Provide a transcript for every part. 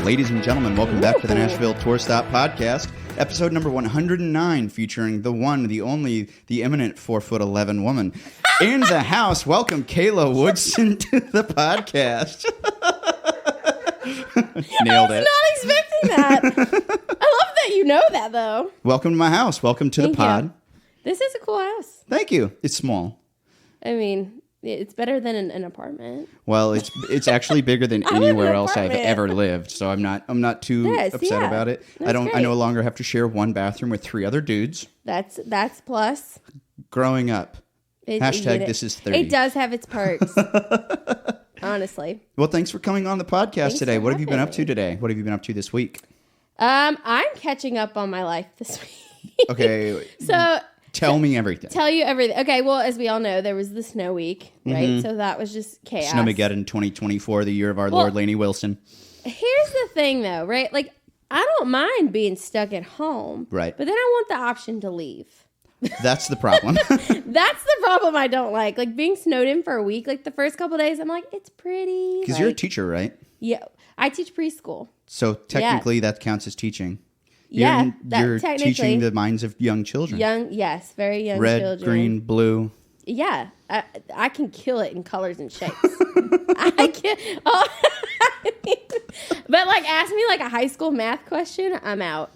Ladies and gentlemen, welcome back to the Nashville Tour Stop podcast, episode number 109, featuring the one, the only, the eminent 4'11" woman in the house. Welcome, Kayla Woodson, to the podcast. Nailed it. I was not expecting that. I love that you know that, though. Welcome to my house. Welcome to the pod. This is a cool house. Thank you. It's small. I mean, it's better than an apartment. Well, it's actually bigger than anywhere else I've ever lived, so I'm not too upset about it. I no longer have to share one bathroom with 3 other dudes. That's plus. Growing up. Hashtag this is 30. It does have its perks. Honestly. Well, thanks for coming on the podcast today. What have you been up to today? What have you been up to this week? I'm catching up on my life this week. Okay. So tell me everything. Tell you everything. Okay, well, as we all know, there was the snow week, right? Mm-hmm. So that was just chaos. Snowmageddon 2024, the year of our Lord Lainey Wilson. Here's the thing, though, right? Like, I don't mind being stuck at home. Right. But then I want the option to leave. That's the problem. That's the problem I don't like. Like, being snowed in for a week, like, the first couple days, I'm like, it's pretty. Because you're a teacher, right? Yeah. I teach preschool. So, technically, that counts as teaching. You're teaching the minds of young children. Yes, very young Red, children. Red, green, blue. Yeah. I can kill it in colors and shapes. I can. Oh, but, like, ask me, like, a high school math question, I'm out.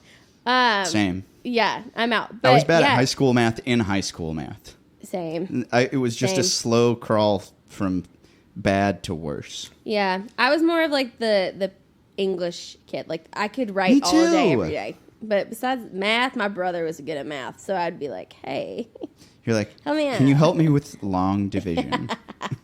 Same. Yeah, I'm out. But I was bad at high school math in high school math. Same. It was just a slow crawl from bad to worse. Yeah, I was more of like the English kid. Like, I could write all day, every day. But besides math, my brother was good at math. So I'd be like, hey. You're like, help me out. Can you help me with long division?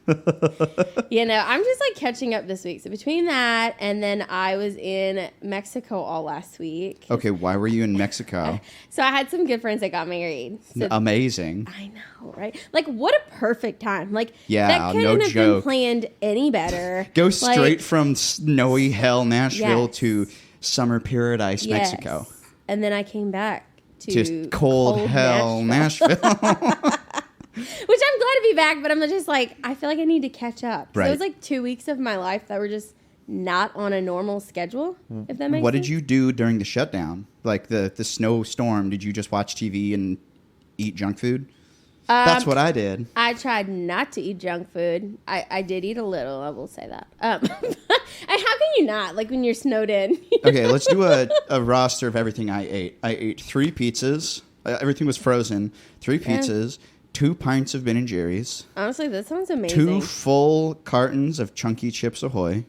I'm just like catching up this week. So between that and then I was in Mexico all last week. Okay, why were you in Mexico? So I had some good friends that got married. So amazing. I know, right? Like, what a perfect time. Like, yeah, that couldn't have been planned any better. Go straight from snowy hell Nashville to summer paradise Mexico. And then I came back to just cold hell Nashville. Which I'm glad to be back, but I'm just like, I feel like I need to catch up. Right. So it was like 2 weeks of my life that were just not on a normal schedule, if that makes sense. What did you do during the shutdown? Like the snowstorm, did you just watch TV and eat junk food? That's what I did. I tried not to eat junk food. I did eat a little, I will say that. And how can you not, like, when you're snowed in? Okay, let's do a roster of everything I ate. I ate 3 pizzas. Everything was frozen. 3 pizzas, 2 pints of Ben & Jerry's. Honestly, that sounds amazing. 2 full cartons of Chunky Chips Ahoy.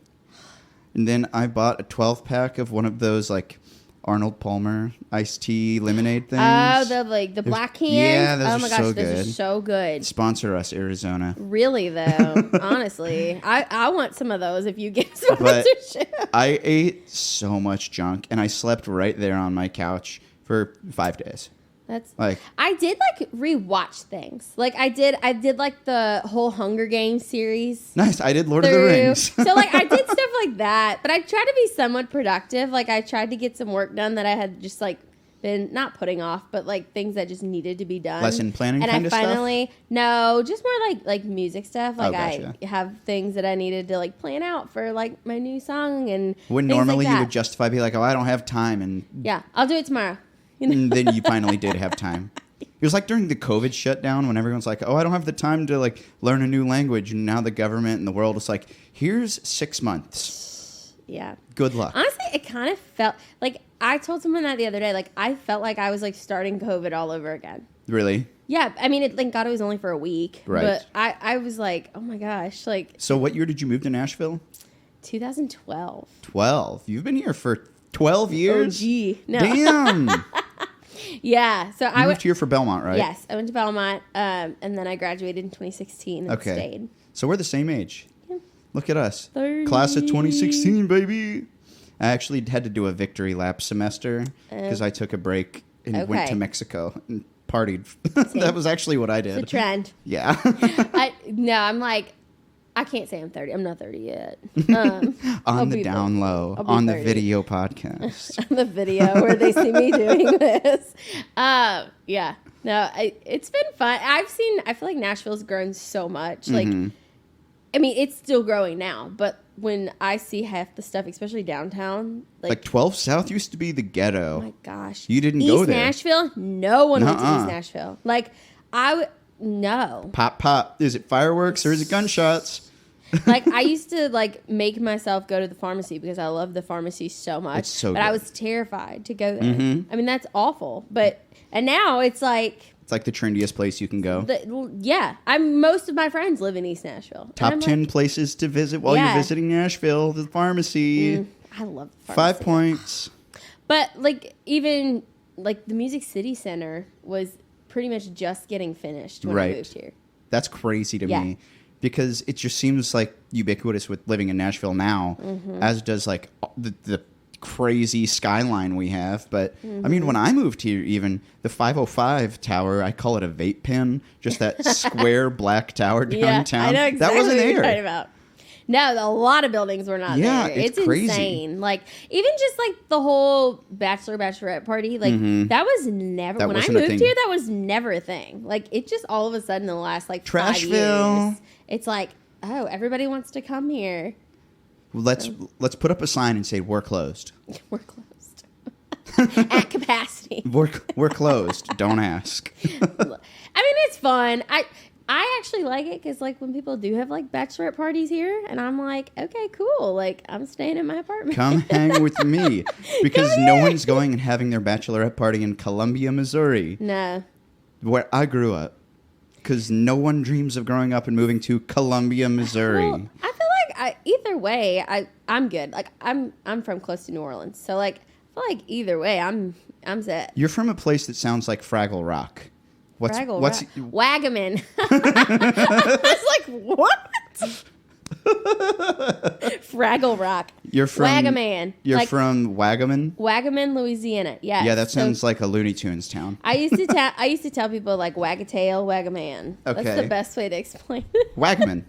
And then I bought a 12-pack of one of those, like, Arnold Palmer iced tea lemonade things. Oh, the black cans? Yeah, those oh my are gosh, so those good. are so good. Sponsor us, Arizona. Really, though, honestly. I want some of those if you get sponsorship. But I ate so much junk, and I slept right there on my couch for 5 days. That's like, I did like rewatch things. Like I did like the whole Hunger Games series. Nice. I did Lord of the Rings. So like I did stuff like that, but I tried to be somewhat productive. Like I tried to get some work done that I had just like been not putting off, but like things that just needed to be done. Lesson planning and kind of stuff? No, just more like music stuff. Like gotcha. I have things that I needed to like plan out for like my new song and when normally you would justify be like, oh, I don't have time, and yeah, I'll do it tomorrow. And then you finally did have time. It was like during the COVID shutdown when everyone's like, oh, I don't have the time to like learn a new language. And now the government and the world is like, here's 6 months. Yeah. Good luck. Honestly, it kind of felt like I told someone that the other day. Like I felt like I was like starting COVID all over again. Really? Yeah. I mean, thank God it was only for a week. Right. But I was like, oh my gosh. Like. So what year did you move to Nashville? 2012. 12. You've been here for 12 years? Oh, gee. No. Damn. Yeah. So I moved here for Belmont, right? Yes. I went to Belmont, and then I graduated in 2016 and stayed. So we're the same age. Yeah. Look at us. 30. Class of 2016, baby. I actually had to do a victory lap semester because I took a break and went to Mexico and partied. That was actually what I did. It's a trend. Yeah. I'm like, I can't say I'm 30. I'm not 30 yet. On the down low, on 30. The video podcast. On the video where they see me doing this. Yeah. No, it's been fun. I feel like Nashville's grown so much. Like, I mean, it's still growing now, but when I see half the stuff, especially downtown, like 12 South used to be the ghetto. Oh my gosh. You didn't go there. East Nashville? No one went to East Nashville. Like, no. Pop, pop. Is it fireworks or is it gunshots? Like, I used to, like, make myself go to the pharmacy because I love the pharmacy so much. It's so but good. I was terrified to go there. Mm-hmm. I mean, that's awful. And now it's like... It's like the trendiest place you can go. Most of my friends live in East Nashville. Top 10 places to visit while you're visiting Nashville. The pharmacy. I love the pharmacy. 5 points. But like even like the Music City Center was pretty much just getting finished when I moved here. That's crazy to me because it just seems like ubiquitous with living in Nashville now, as does like the crazy skyline we have. But I mean, when I moved here, even the 505 tower, I call it a vape pen, just that square black tower downtown. I know exactly that wasn't what there. you're talking about. No, a lot of buildings were not there. It's crazy. Insane. Like even just like the whole bachelorette party, like that was never when I moved here. That was never a thing. Like it just all of a sudden in the last like 5 years, it's like, oh, everybody wants to come here. Let's put up a sign and say we're closed. We're closed at capacity. We're closed. Don't ask. I mean, it's fun. I actually like it because like when people do have like bachelorette parties here, and I'm like, okay, cool. Like I'm staying in my apartment. Come hang with me because no one's going and having their bachelorette party in Columbia, Missouri. No, where I grew up. Because no one dreams of growing up and moving to Columbia, Missouri. Well, I feel like either way, I'm good. Like I'm from close to New Orleans, so like I feel like either way, I'm set. You're from a place that sounds like Fraggle Rock. What's Wagaman? I was like, what? Fraggle Rock. You're from Wagaman. You're like, from Wagaman? Wagaman, Louisiana. Yeah. Yeah, that sounds like a Looney Tunes town. I used to tell people like Wagatail, Wagaman. Okay. That's the best way to explain it. Wagaman.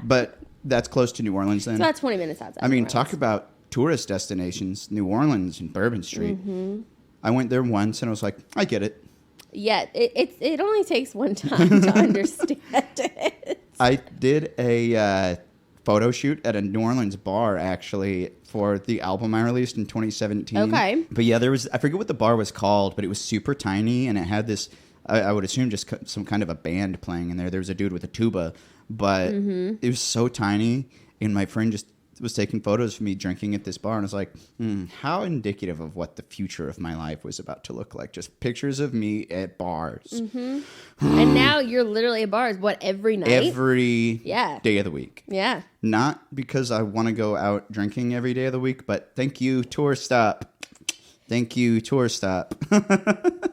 But that's close to New Orleans then. It's about 20 minutes outside. I mean, talk about tourist destinations, New Orleans and Bourbon Street. Mm-hmm. I went there once and I was like, I get it. Yeah, it only takes one time to understand it. I did a photo shoot at a New Orleans bar, actually, for the album I released in 2017. Okay. But yeah, I forget what the bar was called, but it was super tiny, and it had this, I would assume just some kind of a band playing in there. There was a dude with a tuba, but it was so tiny, and my friend just was taking photos of me drinking at this bar, and I was like, how indicative of what the future of my life was about to look like. Just pictures of me at bars. Mm-hmm. And now you're literally at bars, every night? Every day of the week. Yeah. Not because I want to go out drinking every day of the week, but thank you, Tour Stop. Thank you, Tour Stop. I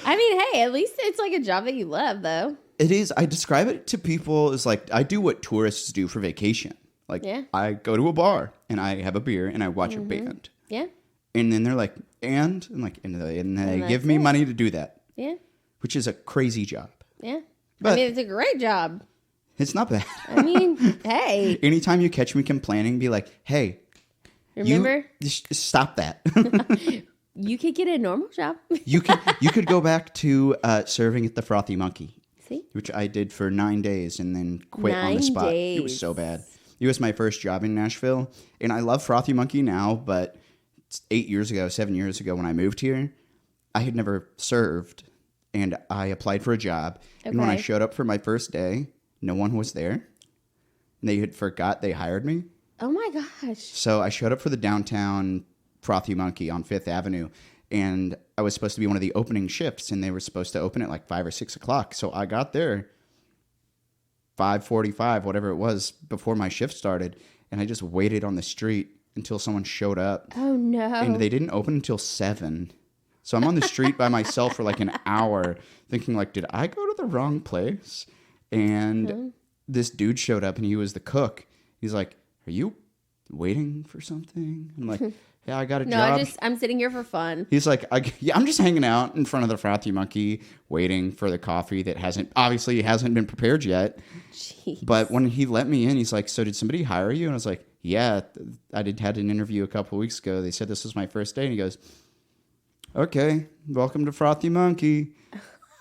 mean, hey, at least it's like a job that you love, though. It is. I describe it to people as like, I do what tourists do for vacation. Like, I go to a bar, and I have a beer, and I watch a band. Yeah. And then they're like, and they give me money to do that. Yeah. Which is a crazy job. Yeah. But I mean, it's a great job. It's not bad. I mean, hey. Anytime you catch me complaining, be like, hey. Remember? Stop that. You could get a normal job. You could go back to serving at the Frothy Monkey. See? Which I did for 9 days and then quit on the spot. 9 days. It was so bad. It was my first job in Nashville. And I love Frothy Monkey now, but 7 years ago when I moved here, I had never served. And I applied for a job. Okay. And when I showed up for my first day, no one was there. And they had forgot they hired me. Oh my gosh. So I showed up for the downtown Frothy Monkey on 5th Avenue. And I was supposed to be one of the opening shifts. And they were supposed to open at like 5 or 6 o'clock. So I got there 5:45, whatever it was, before my shift started. And I just waited on the street until someone showed up. Oh no. And they didn't open until 7. So I'm on the street by myself for like an hour thinking like, did I go to the wrong place? And this dude showed up and he was the cook. He's like, are you waiting for something? I'm like, yeah, I got a job. No, I'm sitting here for fun. He's like, I'm just hanging out in front of the Frothy Monkey waiting for the coffee that hasn't been prepared yet. Jeez. But when he let me in, he's like, so did somebody hire you? And I was like, yeah, I had an interview a couple weeks ago. They said this was my first day. And he goes, okay, welcome to Frothy Monkey.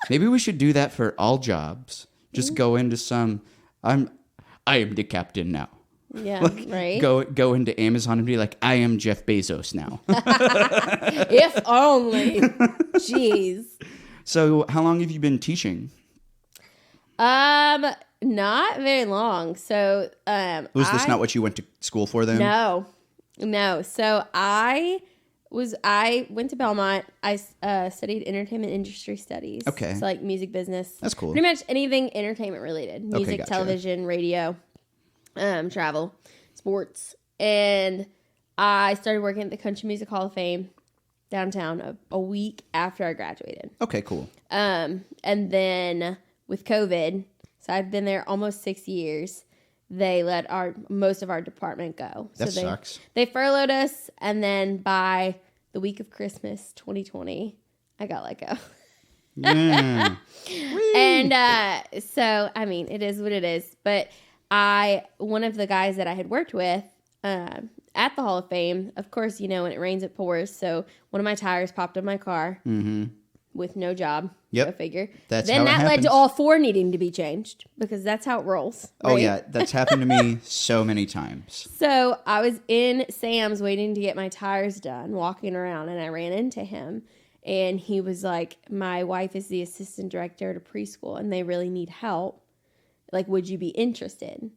Maybe we should do that for all jobs. Just go into some, I am the captain now. Yeah, right. Go into Amazon and be like, I am Jeff Bezos now. If only. Jeez. So how long have you been teaching? Not very long. So was this not what you went to school for then? No. So I went to Belmont. I studied entertainment industry studies. Okay. So like music business. That's cool. Pretty much anything entertainment related. Music, gotcha. television, radio, travel, sports. And I started working at the Country Music Hall of Fame downtown a week after I graduated. Okay, cool. And then with COVID, so I've been there almost 6 years. They let most of our department go. That sucks. They furloughed us, and then by the week of Christmas 2020, I got let go. Yeah. And so, I mean, it is what it is. But one of the guys that I had worked with at the Hall of Fame, of course, when it rains, it pours. So one of my tires popped on my car. Mm-hmm. With no job. Yep. Go figure. Then that led to all 4 needing to be changed because that's how it rolls. Right? Oh, yeah. That's happened to me so many times. So I was in Sam's waiting to get my tires done, walking around, and I ran into him. And he was like, my wife is the assistant director at a preschool, and they really need help. Like, would you be interested?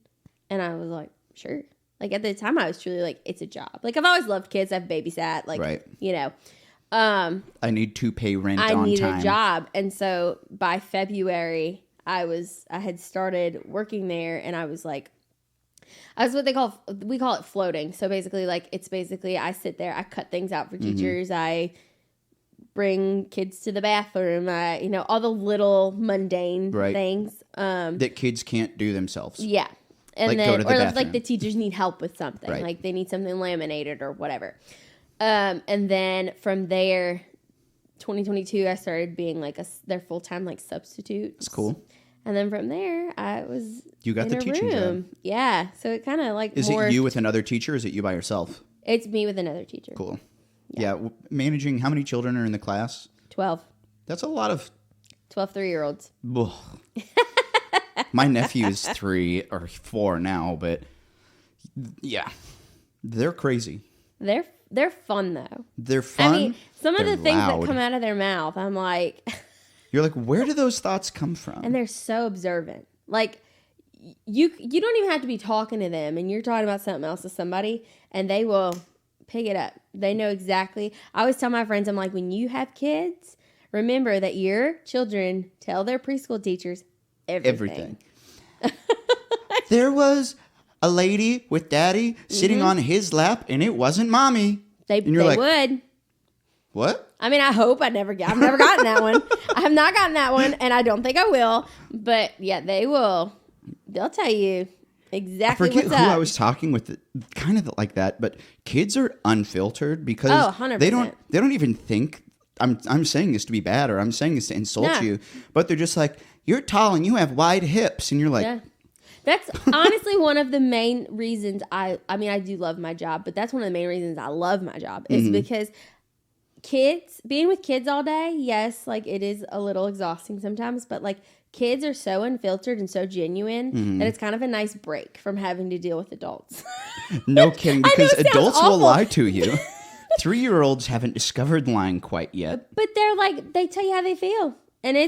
And I was like, sure. Like, at the time, I was truly like, it's a job. Like, I've always loved kids. I've babysat. Like, right. I need to pay rent on time. I need a job. And so by February, I had started working there, and I was what we call it floating. So basically, I sit there, I cut things out for teachers, I bring kids to the bathroom, all the little mundane things. That kids can't do themselves. Yeah. And like then, go to the bathroom. Like the teachers need help with something. Right. Like they need something laminated or whatever. And then from there, 2022, I started being like their full-time like substitute. That's cool. And then from there, you got the teaching job. Yeah. So it kind of like Is it you with another teacher or is it you by yourself? It's me with another teacher. Cool. Yeah. Managing, how many children are in the class? 12. That's a lot of 12 3-year-olds. My nephew is 3 or 4 now, but yeah, they're crazy. They're fun though. They're fun. I mean, some of the things loud. that come out of their mouth, I'm like, you're like, where do those thoughts come from? And they're so observant. Like you don't even have to be talking to them, and you're talking about something else to somebody, and they will pick it up. They know exactly. I always tell my friends, I'm like, when you have kids, remember that your children tell their preschool teachers everything. There was a lady with daddy sitting on his lap, and it wasn't mommy. They would. What? I mean, I hope I've never gotten that one. I have not gotten that one, and I don't think I will. But yeah, they will. They'll tell you exactly what's up. I forget who I was talking with, kind of like that. But kids are unfiltered because 100%. They don't even think I'm saying this to be bad or I'm saying this to insult you. But they're just like, you're tall and you have wide hips, and you're like. Yeah. That's honestly one of the main reasons I mean, I do love my job, but that's one of the main reasons I love my job is because being with kids all day, yes, like it is a little exhausting sometimes, but like kids are so unfiltered and so genuine that it's kind of a nice break from having to deal with adults. No kidding, because adults will lie to you. 3-year-olds haven't discovered lying quite yet. But they're like, they tell you how they feel. And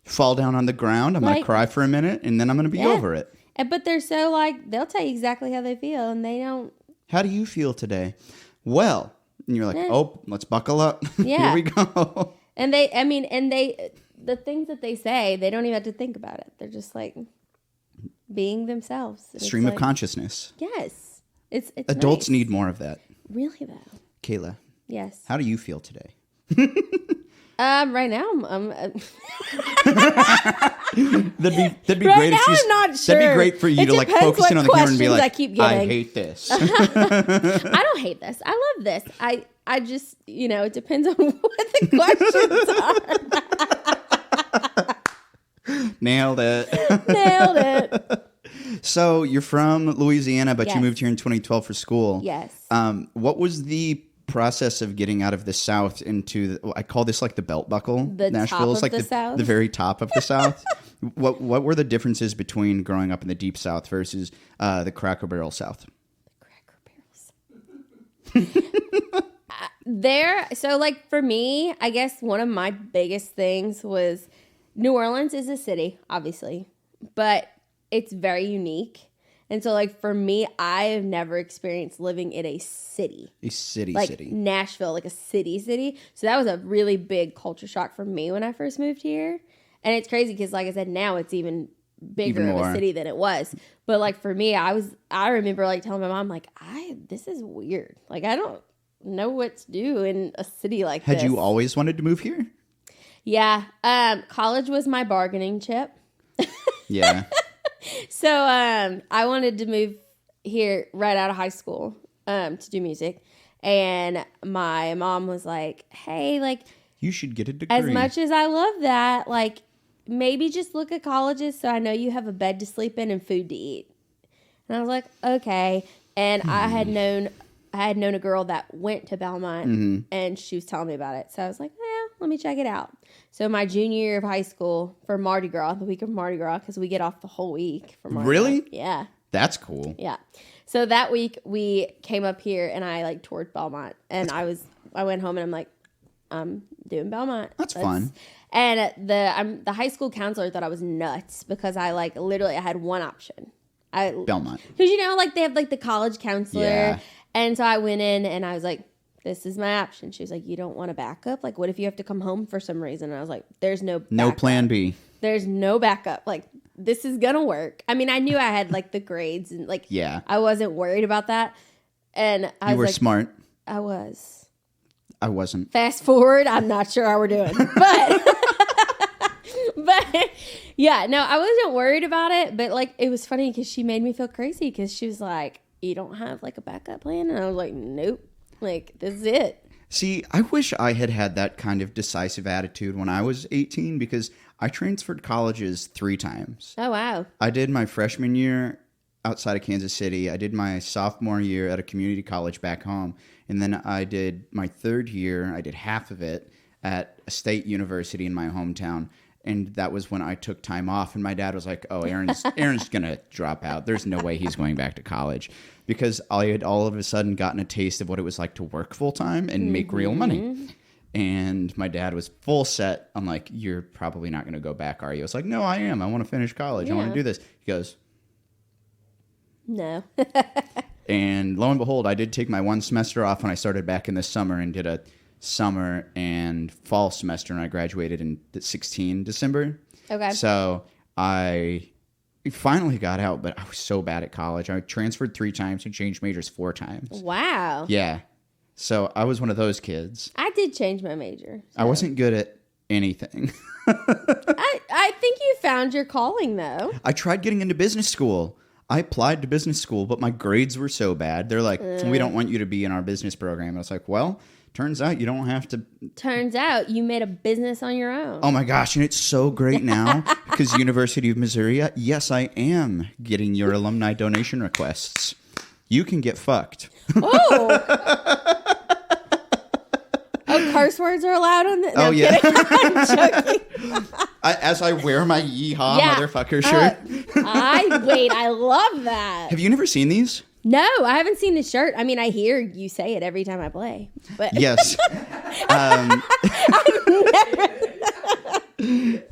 fall down on the ground. I'm going to cry for a minute, and then I'm going to be over it. But they're so they'll tell you exactly how they feel, and they don't. How do you feel today? Well, and you're like, oh, let's buckle up. Yeah. Here we go. And the things that they say, they don't even have to think about it. They're just like being themselves. Stream of consciousness. Yes. It's adults nice. need more of that. Really though. Kayla. Yes. How do you feel today? Right now, that'd be right great now if you. I'm not sure. That'd be great for you to like focus in on the camera and be like, I hate this. I don't hate this. I love this. I just, it depends on what the questions are. Nailed it. Nailed it. So you're from Louisiana, but Yes. you moved here in 2012 for school. Yes. What was the process of getting out of the South into I call this like the belt buckle. The Nashville is like the South? the very top of the South. What were the differences between growing up in the Deep South versus the Cracker Barrel South? The Cracker Barrels. So like for me, I guess one of my biggest things was New Orleans is a city, obviously, but it's very unique. And so, like, for me, I have never experienced living in a city. A city. Nashville, like a city. So that was a really big culture shock for me when I first moved here. And it's crazy because, like I said, now it's even bigger of a city than it was. But, like, for me, I remember, like, telling my mom, like, this is weird. Like, I don't know what to do in a city like this. Had you always wanted to move here? Yeah. College was my bargaining chip. Yeah. So I wanted to move here right out of high school to do music. And my mom was like, hey, like, you should get a degree. As much as I love that, like, maybe just look at colleges so I know you have a bed to sleep in and food to eat. And I was like, okay. And I had known a girl that went to Belmont, and she was telling me about it. So I was like, let me check it out. So my junior year of high school for Mardi Gras, the week of Mardi Gras, because we get off the whole week for Mardi Really? Gras. Yeah. That's cool. Yeah. So that week we came up here and I like toured Belmont, and I went home and I'm like, I'm doing Belmont. That's fun. And the high school counselor thought I was nuts because I like literally I had one option. Belmont. Because like they have like the college counselor. Yeah. And so I went in and I was like, this is my option. She was like, you don't want a backup? Like, what if you have to come home for some reason? And I was like, there's no backup. No plan B. There's no backup. Like, this is going to work. I mean, I knew I had like the grades and like, yeah, I wasn't worried about that. And I was were like, smart. I was. I wasn't. Fast forward, I'm not sure how we're doing. But yeah, no, I wasn't worried about it. But like, it was funny because she made me feel crazy because she was like, you don't have like a backup plan? And I was like, nope. Like, this is it. See, I wish I had that kind of decisive attitude when I was 18 because I transferred colleges 3 times. Oh, wow. I did my freshman year outside of Kansas City. I did my sophomore year at a community college back home. And then I did my 3rd year, I did half of it at a state university in my hometown. And that was when I took time off. And my dad was like, oh, Aaron's going to drop out. There's no way he's going back to college. Because I had all of a sudden gotten a taste of what it was like to work full time and make real money. And my dad was full set. I'm like, you're probably not going to go back, are you? I was like, no, I am. I want to finish college. Yeah. I want to do this. He goes, no. And lo and behold, I did take my 1 semester off when I started back in the summer and did a summer and fall semester. And I graduated in 16 December. Okay. So I finally got out, but I was so bad at college. I transferred 3 times and changed majors 4 times. Wow. Yeah. So I was one of those kids. I did change my major. So. I wasn't good at anything. I think you found your calling, though. I tried getting into business school. I applied to business school, but my grades were so bad. They're like, we don't want you to be in our business program. And I was like, well, turns out you don't have to. Turns out you made a business on your own. Oh my gosh, and it's so great now because University of Missouri, yes, I am getting your alumni donation requests. You can get fucked. Oh. Curse words are allowed on this? No, yeah. I'm joking. As I wear my yeehaw motherfucker shirt. I love that. Have you never seen these? No, I haven't seen the shirt. I mean, I hear you say it every time I play. But yes.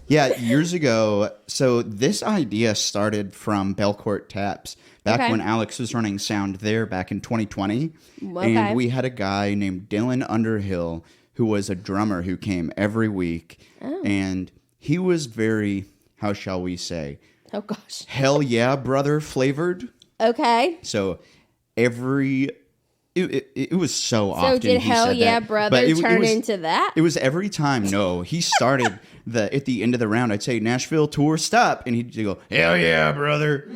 Yeah, years ago. So this idea started from Belcourt Taps back when Alex was running sound there back in 2020. Okay. And we had a guy named Dylan Underhill who was a drummer who came every week. Oh. And he was very, how shall we say? Oh, gosh. Hell yeah, brother flavored. Okay. So it was so often. So did Hell Yeah Brother turn into that? It was every time. No, he started at the end of the round. I'd say Nashville Tour Stop, and he'd go, Hell yeah, brother.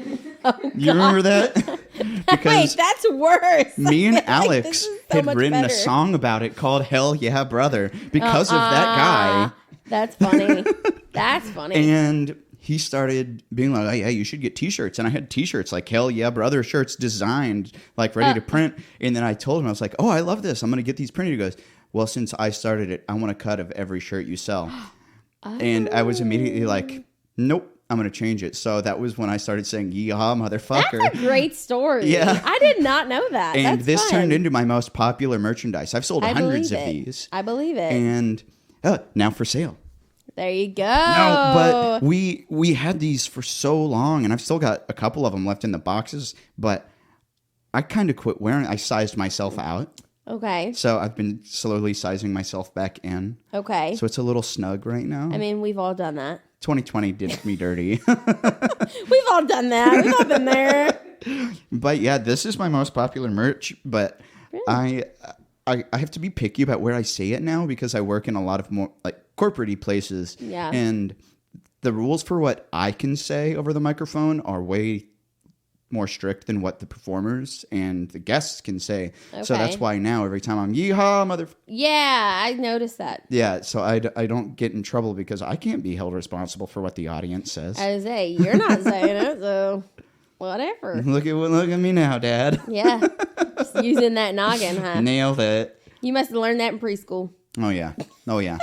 Oh, you remember that? Because wait, that's worse. Me and Alex had written a song about it called Hell Yeah, Brother because of that guy. That's funny. That's funny. And he started being like, hey, you should get T-shirts. And I had T-shirts, like Hell Yeah Brother shirts designed, like ready to print. And then I told him, I was like, oh, I love this. I'm going to get these printed. He goes, well, since I started it, I want a cut of every shirt you sell. And I was immediately like, nope, I'm going to change it. So that was when I started saying, yeehaw, motherfucker. That's a great story. Yeah. I did not know that. And That's this fun. turned into my most popular merchandise. I've sold hundreds of these. I believe it. And now for sale. There you go. No, but we had these for so long, and I've still got a couple of them left in the boxes, but I kind of quit wearing. I sized myself out. Okay. So I've been slowly sizing myself back in. Okay. So it's a little snug right now. I mean, we've all done that. 2020 did me dirty. We've all done that. We've all been there. But yeah, this is my most popular merch, but really? I have to be picky about where I say it now because I work in a lot of more like corporate-y places. Yeah. And the rules for what I can say over the microphone are way more strict than what the performers and the guests can say. Okay. So that's why now every time I'm yeehaw, Yeah, I noticed that. Yeah, so I don't get in trouble because I can't be held responsible for what the audience says. I say, you're not saying it, so whatever. Look at me now, Dad. Yeah, just using that noggin, huh? Nailed it. You must have learned that in preschool. Oh, yeah.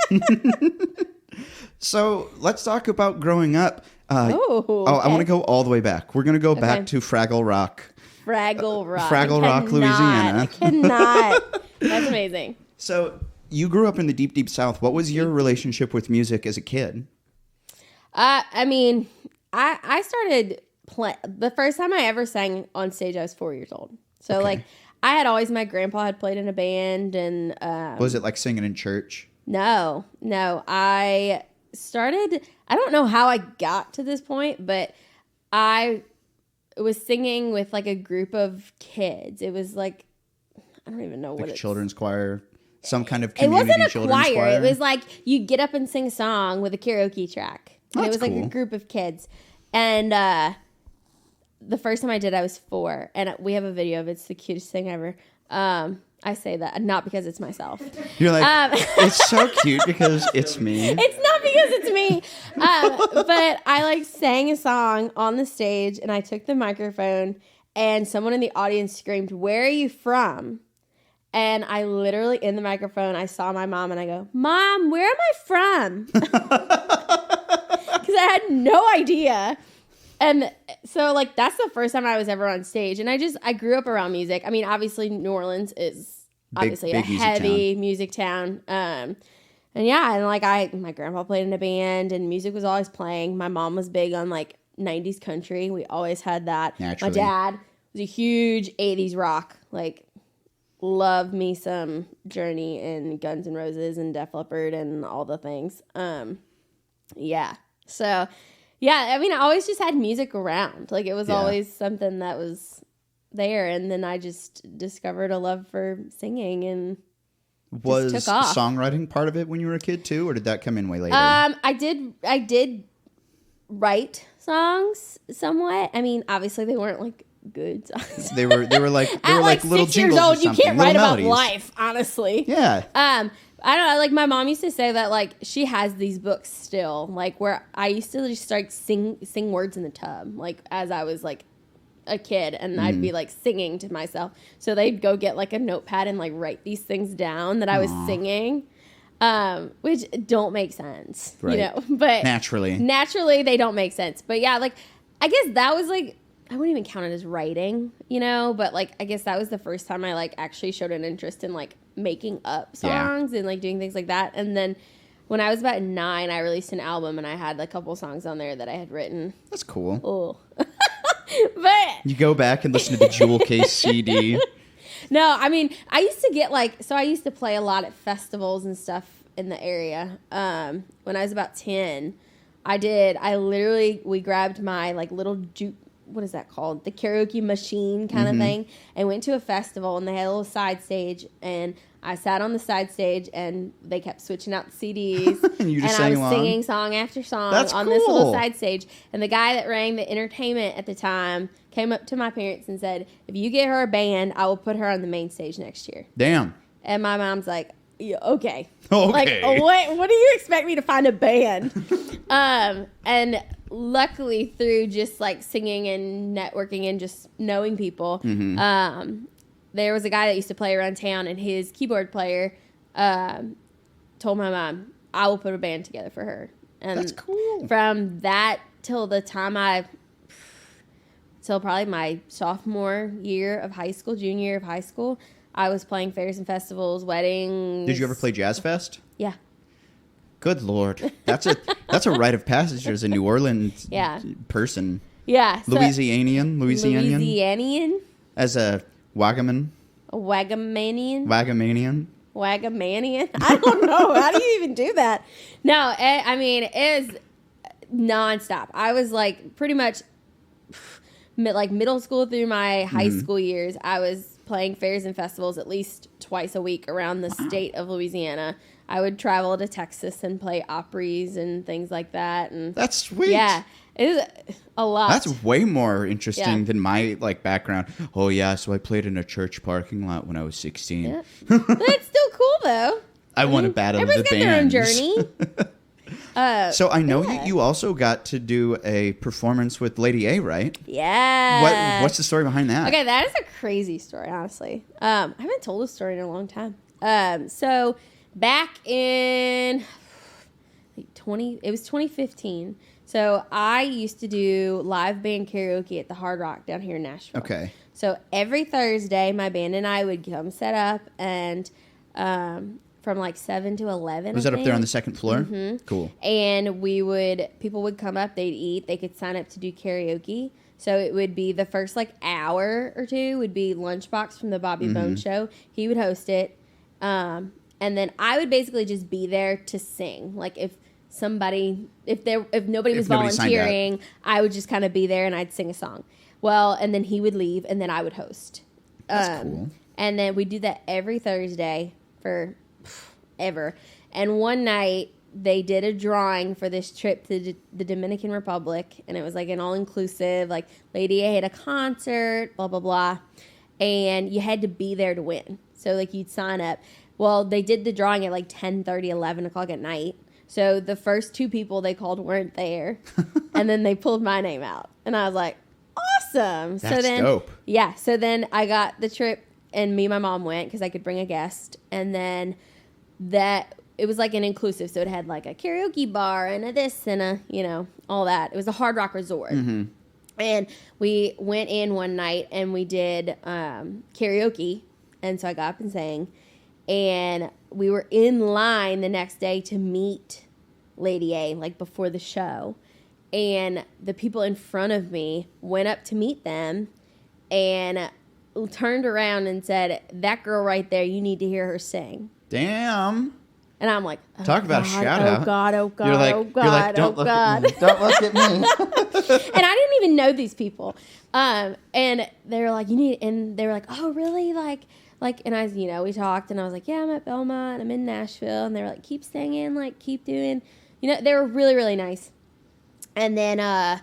So let's talk about growing up. Okay. I want to go all the way back. We're going to go back to Fraggle Rock. Fraggle Rock, Louisiana. I cannot. That's amazing. So you grew up in the deep, deep South. What was your relationship with music as a kid? I mean, I started the first time I ever sang on stage, I was 4 years old. So like I had always, my grandpa had played in a band and... was it like singing in church? No. I started, I don't know how I got to this point, but I was singing with like a group of kids. It was like, I don't even know what it's... children's choir, some kind of community children's choir. It wasn't a choir. It was like you get up and sing a song with a karaoke track. And it was like a group of kids. And the first time I did, I was 4. And we have a video of it. It's the cutest thing ever. I say that not because it's myself. You're like, it's so cute because it's me. It's not because it's me. But I like sang a song on the stage and I took the microphone and someone in the audience screamed, "Where are you from?" And I literally, in the microphone, I saw my mom and I go, "Mom, where am I from?" Because I had no idea. And so, like, that's the first time I was ever on stage. And I grew up around music. I mean, obviously, New Orleans is obviously a heavy music town. And yeah, and like, my grandpa played in a band and music was always playing. My mom was big on, like, 90s country. We always had that. Naturally. My dad was a huge 80s rock. Like, loved me some Journey and Guns N' Roses and Def Leppard and all the things. Yeah. So... yeah, I mean, I always just had music around. Like, it was always something that was there. And then I just discovered a love for singing and was just took off. Songwriting part of it when you were a kid, too? Or did that come in way later? I did write songs somewhat. I mean, obviously, they weren't, like, good songs. They were like little 6 jingles years old, or something. You can't write melodies. about life, honestly. Yeah. I don't know, like, my mom used to say that, like, she has these books still, like, where I used to just start sing words in the tub, like, as I was, like, a kid, and I'd be, like, singing to myself. So they'd go get, like, a notepad and, like, write these things down that I was singing, which don't make sense, right. You know, but... Naturally, they don't make sense. But, yeah, like, I guess that was, like, I wouldn't even count it as writing, you know, but, like, I guess that was the first time I, like, actually showed an interest in, like, making up songs and like doing things like that. And then when I was about 9, I released an album and I had a couple songs on there that I had written. That's cool. Oh. But you go back and listen to the Jewel Case CD. No, I mean, I used to get I used to play a lot at festivals and stuff in the area. When I was about 10, we grabbed my like little what is that called? The karaoke machine kind of thing, and went to a festival and they had a little side stage and I sat on the side stage and they kept switching out the CDs and you just and I was along? Singing song after song That's on cool. this little side stage. And the guy that ran the entertainment at the time came up to my parents and said, "If you get her a band, I will put her on the main stage next year." Damn. And my mom's like, "Yeah, okay. Okay. Like, what do you expect me to find a band?" And luckily through just like singing and networking and just knowing people, there was a guy that used to play around town and his keyboard player told my mom, "I will put a band together for her." And that's cool. From that till probably my sophomore year of high school, junior year of high school, I was playing fairs and festivals, weddings. Did you ever play Jazz Fest? Yeah. Good Lord. That's a rite of passage as a New Orleans person. Yeah. So Louisianian? As a Wagamanian? Wagamanian? I don't know. How do you even do that? No, I mean, it is nonstop. I was like pretty much like middle school through my high school years. I was playing fairs and festivals at least twice a week around the state of Louisiana. I would travel to Texas and play Opries and things like that. And that's sweet. Yeah. It is a lot. That's way more interesting than my like background. Oh yeah, so I played in a church parking lot when I was 16. Yeah. But it's still cool though. I won a battle of the bands. Everybody's got their own journey. So I know you also got to do a performance with Lady A, right? Yeah. What's the story behind that? Okay, that is a crazy story, honestly. I haven't told this story in a long time. So back in it was 2015. So I used to do live band karaoke at the Hard Rock down here in Nashville. Okay. So every Thursday, my band and I would come set up, and from like 7 to 11. Was that up there on the second floor? Mm-hmm. Cool. And people would come up, they'd eat, they could sign up to do karaoke. So it would be the first like hour or two would be Lunchbox from the Bobby Bone Show. He would host it. And then I would basically just be there to sing. Like if nobody was volunteering, I would just kind of be there and I'd sing a song. Well, and then he would leave and then I would host. That's cool. And then we do that every Thursday for ever. And one night they did a drawing for this trip to the Dominican Republic, and it was like an all-inclusive, like Lady A had a concert, blah, blah, blah. And you had to be there to win. So like you'd sign up. Well, they did the drawing at like 10:30, 11 o'clock at night. So the first two people they called weren't there. And then they pulled my name out. And I was like, awesome. That's dope. Yeah. So then I got the trip, and me and my mom went because I could bring a guest. And then it was like an inclusive. So it had like a karaoke bar and a this and a, all that. It was a Hard Rock resort. Mm-hmm. And we went in one night and we did karaoke. And so I got up and sang. And we were in line the next day to meet Lady A, like before the show. And the people in front of me went up to meet them and turned around and said, "That girl right there, you need to hear her sing." Damn. And I'm like, talk about a shout out. Oh God, oh God, you're like, oh God, you're like, don't look at me. Don't look at me. And I didn't even know these people. And they were like, and they were like, oh, really? Like, and I, we talked, and I was like, yeah, I'm at Belmont, I'm in Nashville. And they were like, keep singing, like, keep doing, they were really, really nice. And then at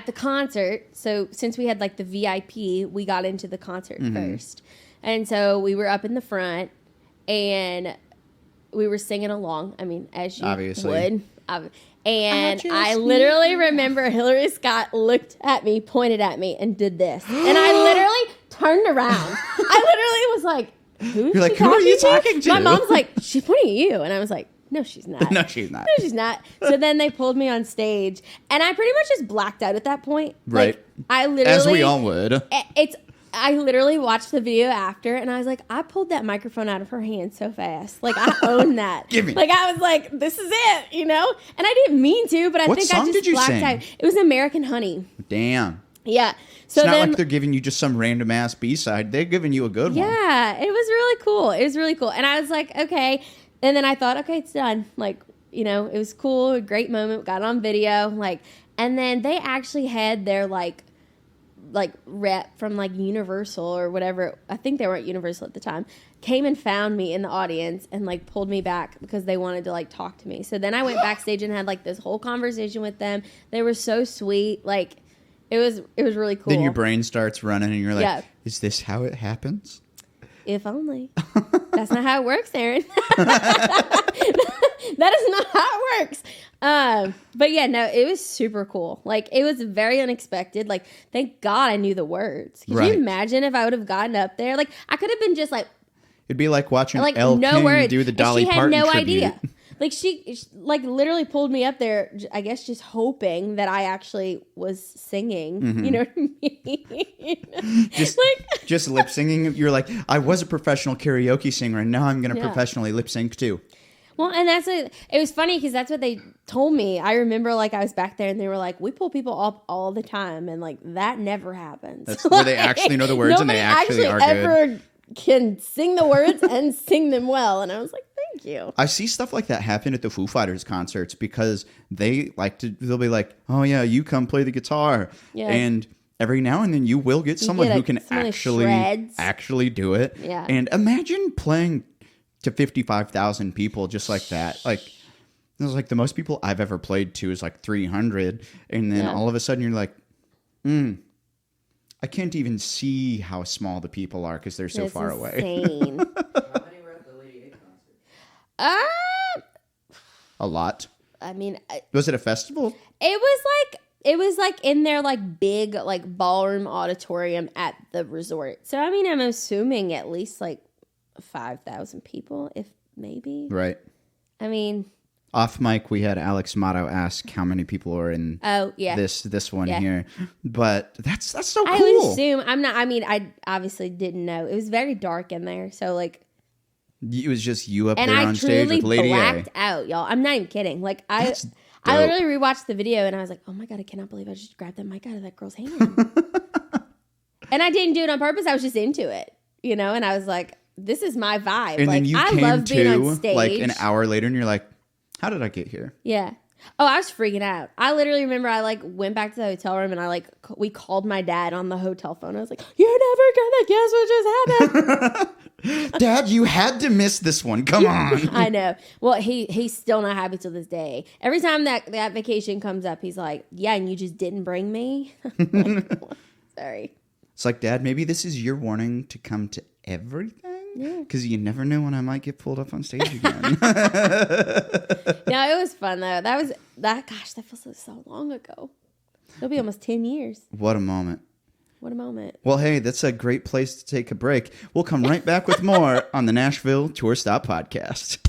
the concert, so since we had like the VIP, we got into the concert first. And so we were up in the front, and we were singing along. I mean, as you would. And I literally remember Hillary Scott looked at me, pointed at me, and did this. And I literally turned around. I literally was like, who are you talking to? My mom's like, she's pointing at you. And I was like, no, she's not. No, she's not. No, she's not. So then they pulled me on stage, and I pretty much just blacked out at that point. Right. Like, I literally, as we all would. I literally watched the video after, and I was like, I pulled that microphone out of her hand so fast. Like, I own that. Give me. Like, I was like, this is it, And I didn't mean to, but I think I just blacked out. It was American Honey. Damn. Yeah. So it's not like they're giving you just some random ass B-side. They're giving you a good one. Yeah. It was really cool. And I was like, okay. And then I thought, okay, it's done. Like, it was cool. A great moment. Got on video. Like, and then they actually had their, like rep from like Universal or whatever. I think they were at Universal at the time. Came and found me in the audience and like pulled me back because they wanted to like talk to me. So then I went backstage and had like this whole conversation with them. They were so sweet. Like it was really cool. Then your brain starts running and you're like, is this how it happens? If only. That's not how it works, Aaron. That is not how it works. But yeah, no, it was super cool. Like, it was very unexpected. Like, thank God I knew the words. Could you imagine if I would have gotten up there? Like, I could have been just like... It'd be like watching Elle King do the Dolly Parton tribute. She had no idea. Like she like literally pulled me up there, I guess just hoping that I actually was singing. Mm-hmm. You know what I mean? Just lip singing. You're like, I was a professional karaoke singer, and now I'm going to professionally lip sync too. Well, and it was funny because that's what they told me. I remember like I was back there and they were like, we pull people up all the time. And like that never happens. That's where they actually know the words and they actually are good. Can sing the words and sing them well. And I was like, thank you. I see stuff like that happen at the Foo Fighters concerts because they'll be like, oh yeah, you come play the guitar. Yeah. And every now and then you will get someone who can actually do it. Yeah. And imagine playing to 55,000 people just like that. Like, it was like the most people I've ever played to is like 300. And then all of a sudden you're like, I can't even see how small the people are because they're so far away. Insane. How many were at the Lady A concert? A lot. I mean, was it a festival? It was like in their like big like ballroom auditorium at the resort. So I mean, I'm assuming at least like 5,000 people, if maybe. Right. I mean, off mic, we had Alex Motto ask how many people are in this one here. But that's so cool. I would assume I obviously didn't know. It was very dark in there, so like it was just you up there on stage with Lady A. And I truly blacked out, y'all. I'm not even kidding. Like I literally rewatched the video and I was like, oh my God, I cannot believe I just grabbed the mic out of that girl's hand. And I didn't do it on purpose. I was just into it, you know. And I was like, this is my vibe. And like, then you love being on stage. Like an hour later, and you're like, how did I get here? Yeah. Oh, I was freaking out. I literally remember I like went back to the hotel room and we called my dad on the hotel phone. I was like, you're never gonna guess what just happened. Dad, you had to miss this one. Come on. I know. Well, he's still not happy till this day. Every time that vacation comes up, he's like, yeah, and you just didn't bring me? Like, sorry. It's like, Dad, maybe this is your warning to come to everything? Because you never know when I might get pulled up on stage again. No, it was fun though. Gosh, that feels so long ago. It'll be almost 10 years. What a moment. What a moment. Well, hey, that's a great place to take a break. We'll come right back with more on the Nashville Tour Stop podcast.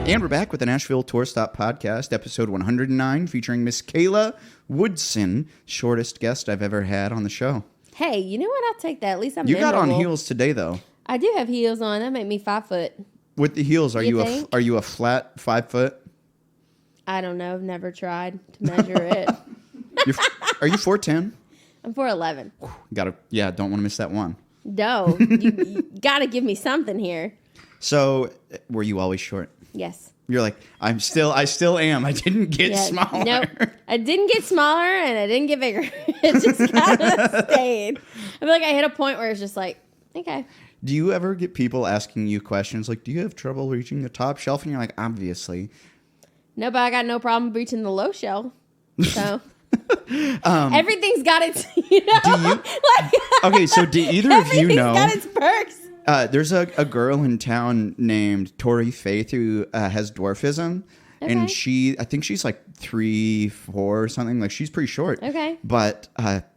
And we're back with the Nashville Tour Stop podcast, episode 109, featuring Miss Kayla Woodson, shortest guest I've ever had on the show. Hey, you know what? I'll take that. At least I'm You memorable. got on heels today, though. I do have heels on. That make me 5 foot. With the heels, are you a flat 5 foot? I don't know. I've never tried to measure it. Are you 4'10"? I'm 4'11". Don't want to miss that one. No, you got to give me something here. So, were you always short? Yes. You're like, I still am. I didn't get smaller. Nope. I didn't get smaller and I didn't get bigger. It just kind of stayed. I feel like I hit a point where it's just like, okay. Do you ever get people asking you questions like, do you have trouble reaching the top shelf? And you're like, obviously. No, but I got no problem reaching the low shelf. So everything's got its, okay, so do either of you know? Everything's got its perks. There's a girl in town named Tori Faith who has dwarfism. Okay. And I think she's like 3'4" or something. Like, she's pretty short. Okay. But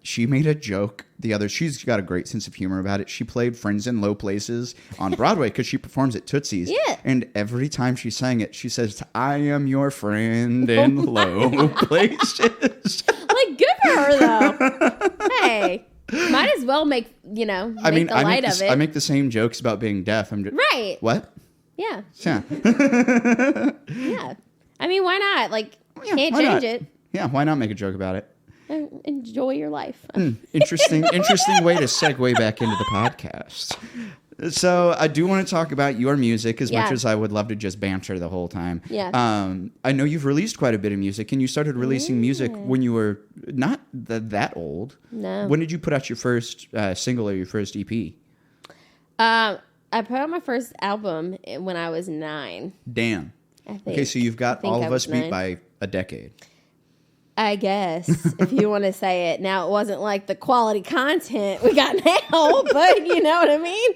she made a joke she's got a great sense of humor about it. She played Friends in Low Places on Broadway because she performs at Tootsie's. Yeah. And every time she sang it, she says, I am your friend in low places. Like, good for her, though. Hey. Might as well make the light of it. I make the same jokes about being deaf. Right. What? Yeah. Yeah. Yeah. I mean, why not? Like, can't change it. Yeah, why not make a joke about it? Enjoy your life. Interesting way to segue back into the podcast. So I do want to talk about your music as much as I would love to just banter the whole time. Yeah. I know you've released quite a bit of music, and you started releasing music when you were not that old. No. When did you put out your first single or your first EP? I put out my first album when I was 9. Damn. I think. Okay, so you've got all of us beat by a decade. I guess, if you want to say it. Now, it wasn't like the quality content we got now, but you know what I mean?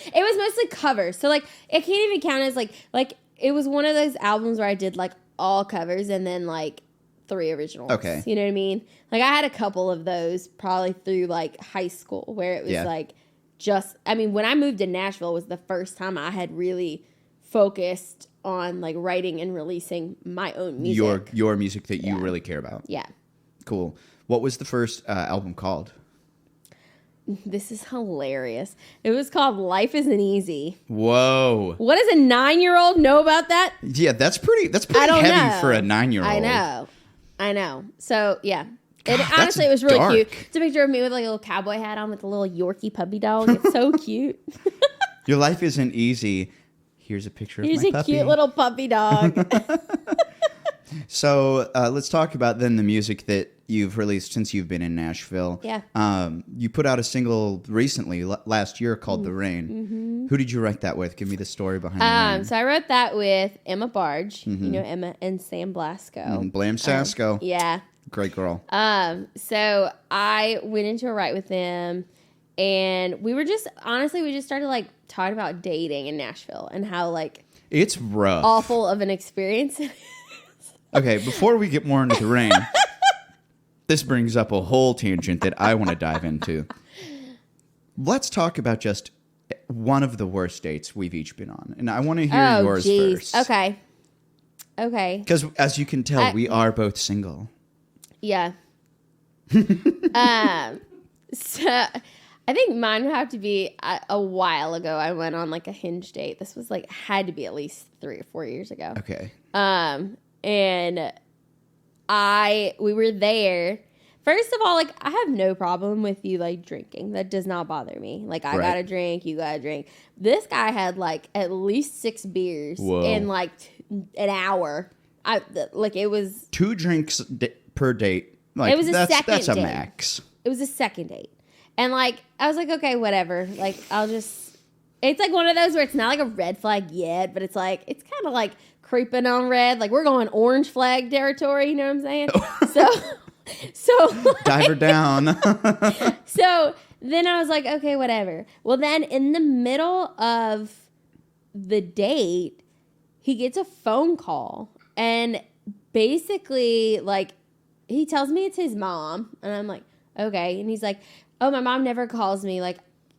It was mostly covers. So, like, it can't even count as, like, it was one of those albums where I did, like, all covers and then, like, 3 originals. Okay. You know what I mean? Like, I had a couple of those probably through, like, high school where it was, like, just, I mean, when I moved to Nashville was the first time I had really focused on, like, writing and releasing my own music. Your music that you really care about. Yeah. Cool. What was the first album called? This is hilarious. It was called Life Isn't Easy. Whoa. What does a 9-year-old know about that? Yeah, that's pretty heavy for a 9-year-old. I know. So, yeah. God, honestly, it was really dark. cute. It's a picture of me with like a little cowboy hat on with a little Yorkie puppy dog. It's so cute. Your life isn't easy. Here's a picture Here's of my a puppy. cute little puppy dog. So let's talk about then the music that you've released since you've been in Nashville. Yeah. You put out a single recently, last year, called The Rain. Mm-hmm. Who did you write that with? Give me the story behind The Rain. So I wrote that with Emma Barge. You know Emma and Sam Blasco. Blam Sasko. Yeah. Great girl. So I went into a write with them, and we just started like talking about dating in Nashville and how like it's rough, awful of an experience it is. Okay, before we get more into The Rain, this brings up a whole tangent that I want to dive into. Let's talk about just one of the worst dates we've each been on, and I want to hear yours first. Okay. Because as you can tell, we are both single. Yeah. So I think mine would have to be a while ago. I went on like a Hinge date. This was like had to be at least 3 or 4 years ago. Okay. And we were there. First of all, like I have no problem with you like drinking. That does not bother me. Like I got a drink, you got a drink. This guy had like at least 6 beers in like an hour. It was 2 drinks per date. Like, it was that's a date. max. It was a second date. And like I was like, okay, whatever. Like it's like one of those where it's not like a red flag yet, but it's like it's kind of like creeping on red. Like we're going orange flag territory, you know what I'm saying? So like, dive her down. So then I was like, okay, whatever. Well, then in the middle of the date, he gets a phone call and basically like he tells me it's his mom, and I'm like, okay. And he's like, oh, my mom never calls me. Like,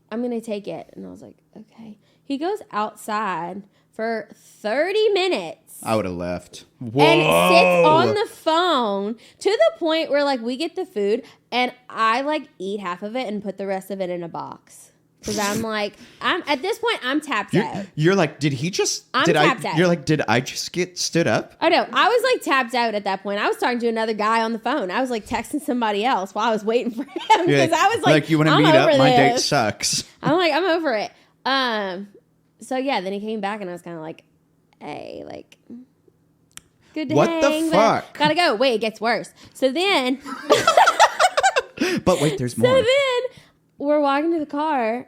I'm going to take it. And I was like, okay. He goes outside for 30 minutes. I would have left. Whoa. And sits on the phone to the point where, like, we get the food, and I, like, eat half of it and put the rest of it in a box. Because I'm like, at this point, I'm tapped out. You're like, did he just... I'm tapped out. You're like, did I just get stood up? Oh, no. I was, like, tapped out at that point. I was talking to another guy on the phone. I was, like, texting somebody else while I was waiting for him. Because I was like, you want to meet up? My date sucks. I'm like, I'm over it. So, yeah, then he came back, and I was kind of like, hey, like... Good to hang. What the fuck? Gotta go. Wait, it gets worse. So then... But wait, there's more. So then we're walking to the car.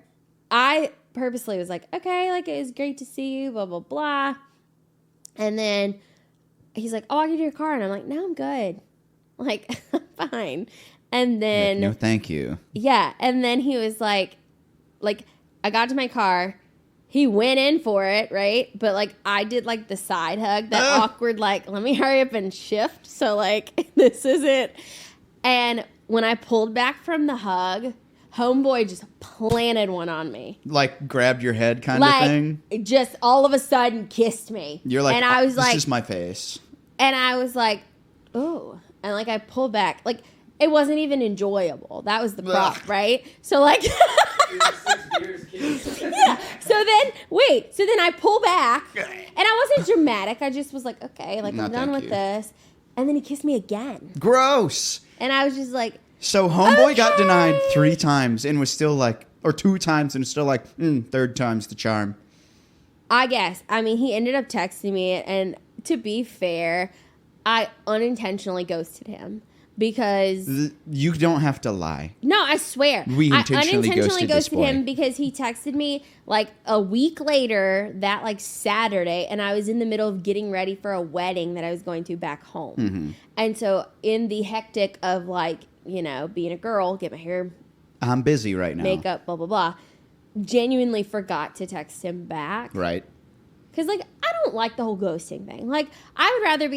I purposely was like, okay, like it was great to see you, blah, blah, blah. And then he's like, oh, I'll give you your car. And I'm like, no, I'm good. Like, I'm fine. And then... No, thank you. Yeah. And then he was like, I got to my car. He went in for it, right? But, like, I did, like, the side hug, that awkward, like, let me hurry up and shift. So, like, this isn't... And when I pulled back from the hug, homeboy just planted one on me. Like, grabbed your head kind of thing? Just all of a sudden kissed me. You're like, and I was this is my face. And I was like, oh. And, like, I pulled back. Like, it wasn't even enjoyable. That was the problem, right? So, like... Yeah. So then I pull back, and I wasn't dramatic. I just was like, okay, like I'm done with this. And then he kissed me again. Gross. And I was just like, so homeboy got denied 3 times and was still like, or 2 times and was still like, 3rd time's the charm. I guess. I mean, he ended up texting me, and to be fair, I unintentionally ghosted him. Because... You don't have to lie. No, I swear. We unintentionally ghosted him because he texted me like a week later, that like Saturday, and I was in the middle of getting ready for a wedding that I was going to back home. Mm-hmm. And so in the hectic of like, you know, being a girl, get my hair... I'm busy right now. Makeup, blah, blah, blah. genuinely forgot to text him back. Right. Because, like, I don't like the whole ghosting thing. Like, I'd rather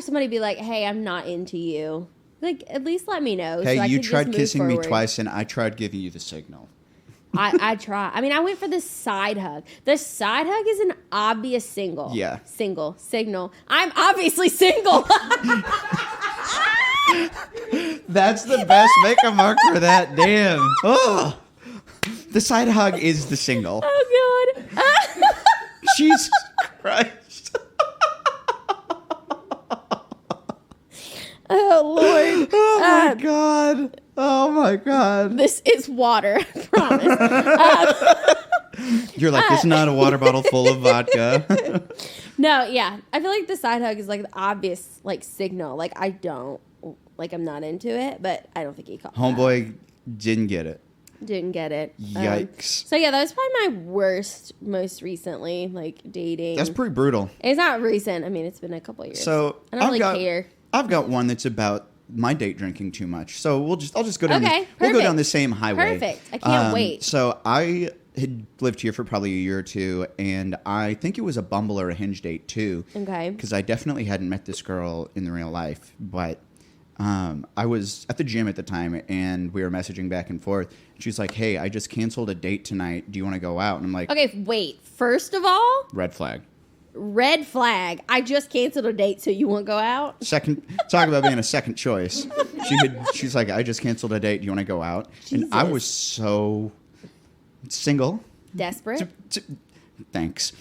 somebody be like, hey, I'm not into you. Like, at least let me know. Hey, so you tried kissing me twice, and I tried giving you the signal. I try. I mean, I went for the side hug. The side hug is an obvious signal. Signal. I'm obviously single. That's the best. Make a mark for that. Damn. Oh, the side hug is the single. Oh, God. Jesus Christ. Oh, Lord. Oh, my God. Oh, my God. This is water, I promise. You're like, it's not a water bottle full of vodka. No, yeah. I feel like the side hug is like the obvious like signal. Like, I'm not into it, but I don't think he caught Homeboy didn't get it. Didn't get it. Yikes. So yeah, that was probably my worst most recently, like dating. That's pretty brutal. It's not recent. I mean, it's been a couple of years. So I don't really care. I've got one that's about my date drinking too much. So I'll just go down. Okay, we'll go down the same highway. Perfect. I can't wait. So I had lived here for probably a year or two, and I think it was a Bumble or a Hinge date too. Okay. Because I definitely hadn't met this girl in the real life, but I was at the gym at the time, and we were messaging back and forth. She's like, "Hey, I just canceled a date tonight. Do you want to go out?" And I'm like, "Okay, wait. First of all, red flag. Red flag. I just canceled a date, so you won't go out?" Second, talk about being a second choice. She's like, "I just canceled a date. Do you want to go out?" Jesus. And I was so single. Desperate. Thanks.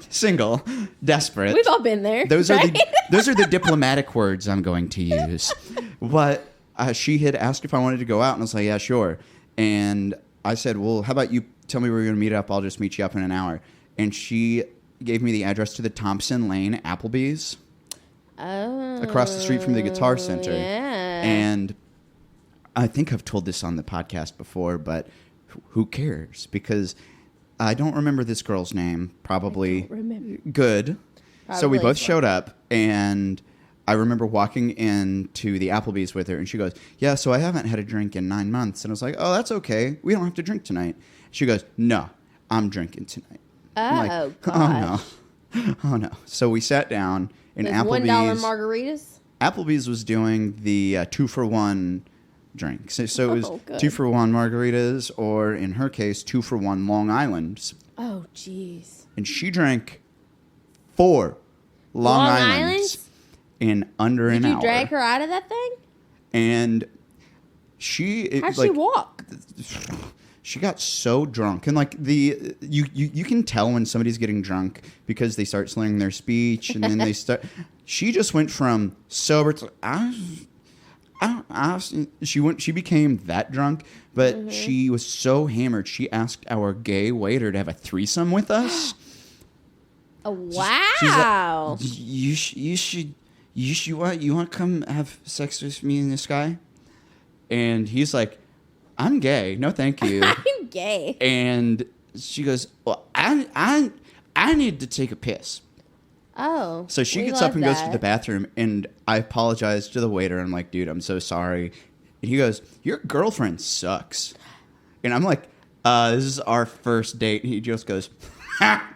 Single, desperate. We've all been there. Those right? are the diplomatic words I'm going to use. But she had asked if I wanted to go out, and I was like, "Yeah, sure." And I said, "Well, how about you tell me where you're going to meet up? I'll just meet you up in an hour." And she gave me the address to the Thompson Lane Applebee's. Oh. Across the street from the Guitar Center. Yeah. And I think I've told this on the podcast before, but who cares? Because I don't remember this girl's name. Probably I don't remember. Good. Probably so we both showed up, and I remember walking into the Applebee's with her, and she goes, "Yeah, so I haven't had a drink in 9 months." And I was like, "Oh, that's okay. We don't have to drink tonight." She goes, "No, I'm drinking tonight." Oh, gosh. Oh, no. Oh, no. So we sat down, and Those Applebee's... $1 margaritas? Applebee's was doing the 2-for-1 drinks. So it was good. 2-for-1 margaritas, or in her case, 2-for-1 Long Islands. Oh, jeez. And she drank 4 Long Islands in under an hour. Did you drag her out of that thing? And how'd she walk? She got so drunk, and like you can tell when somebody's getting drunk because they start slurring their speech, and then they start. She just went from sober to she became that drunk, but she was so hammered. She asked our gay waiter to have a threesome with us. Oh, wow! She's like, you want to come have sex with me and this guy? And he's like, "I'm gay. No, thank you." I'm gay. And she goes, "Well, I need to take a piss." Oh. So she gets up and goes to the bathroom, and I apologize to the waiter. I'm like, "Dude, I'm so sorry." And he goes, "Your girlfriend sucks." And I'm like, "This is our first date." And he just goes, "Ha."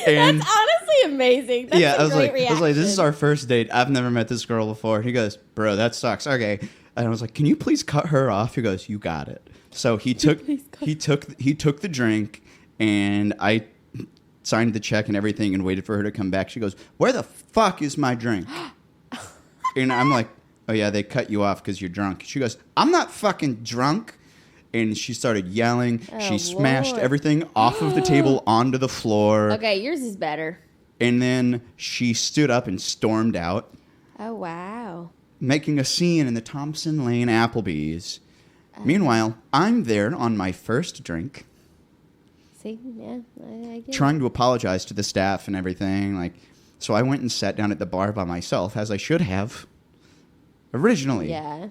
And that's honestly amazing. That's a great reaction. I was like, "This is our first date. I've never met this girl before." And he goes, "Bro, that sucks." Okay. And I was like, "Can you please cut her off?" He goes, "You got it." So he took the drink, and I signed the check and everything and waited for her to come back. She goes, "Where the fuck is my drink?" And I'm like, "Oh yeah, they cut you off because you're drunk." She goes, "I'm not fucking drunk." And she started yelling. Oh, she smashed Lord. everything off of the table onto the floor. Okay, yours is better. And then she stood up and stormed out. Oh, wow. Making a scene in the Thompson Lane Applebee's. Meanwhile, I'm there on my first drink. See, yeah, I get trying to apologize to the staff and everything. Like, so I went and sat down at the bar by myself, as I should have originally. Yeah.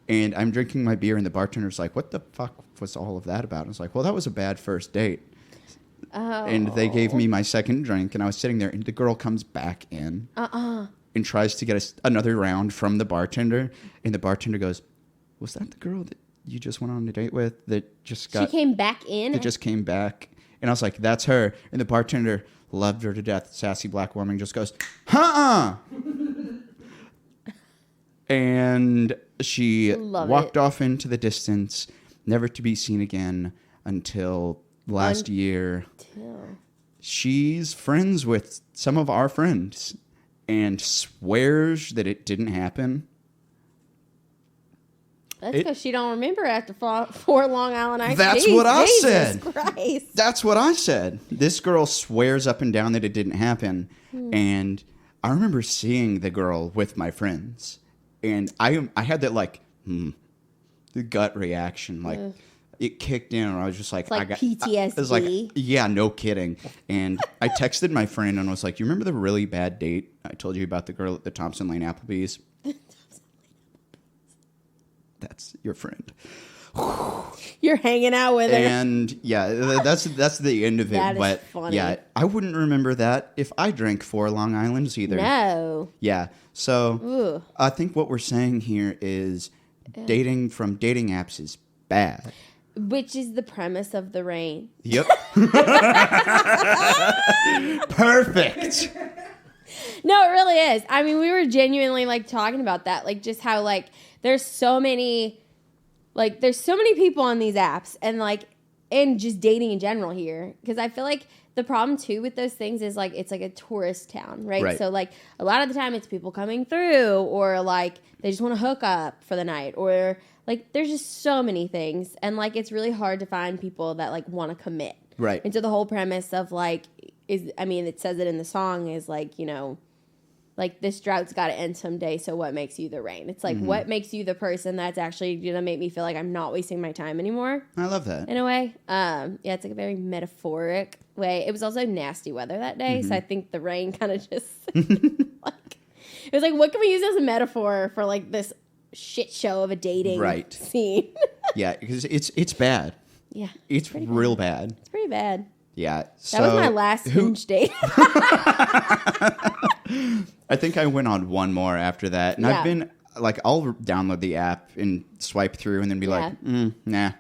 And I'm drinking my beer, and the bartender's like, "What the fuck was all of that about?" I was like, "Well, that was a bad first date." Oh. And they gave me my second drink, and I was sitting there, and the girl comes back in. And tries to get another round from the bartender. And the bartender goes, "Was that the girl that you just went on a date with that just She came back in? That just came back. And I was like, that's her. And the bartender loved her to death. Sassy black woman just goes, huh-uh. And she walked off into the distance, never to be seen again until last year. She's friends with some of our friends and swears that it didn't happen. That's because she don't remember after 4 Long Island iced teas. That's what I said. Jesus Christ. That's what I said. This girl swears up and down that it didn't happen. And I remember seeing the girl with my friends. And I had that the gut reaction. Like it kicked in and I was just like, it's like PTSD. I was like, yeah, no kidding. And I texted my friend and was like, you remember the really bad date I told you about, the girl at the Thompson Lane Applebee's? That's your friend. You're hanging out with her. And yeah, that's the end of it. That but is funny. Yeah, I wouldn't remember that if I drank 4 Long Islands either. No. Yeah. So I think what we're saying here is dating from dating apps is bad. Which is the premise of The Rain. Yep. Perfect. No, it really is. I mean, we were genuinely talking about that, just how there's so many people on these apps and just dating in general here. Because I feel like the problem too with those things is it's like a tourist town, right? So a lot of the time it's people coming through, or they just want to hook up for the night, or there's just so many things, and it's really hard to find people that want to commit, right? And so the whole premise of it says it in the song is this drought's got to end someday, so what makes you the rain? It's what makes you the person that's actually going to make me feel like I'm not wasting my time anymore. I love that. In a way. Yeah, it's a very metaphoric way. It was also nasty weather that day, so I think the rain kind of just, it was what can we use as a metaphor for this shit show of a dating scene? Yeah, because it's bad. Yeah. It's real bad. It's pretty bad. Yeah. That was my last Hinge date. I think I went on one more after that. And I've been, I'll download the app and swipe through and then be nah,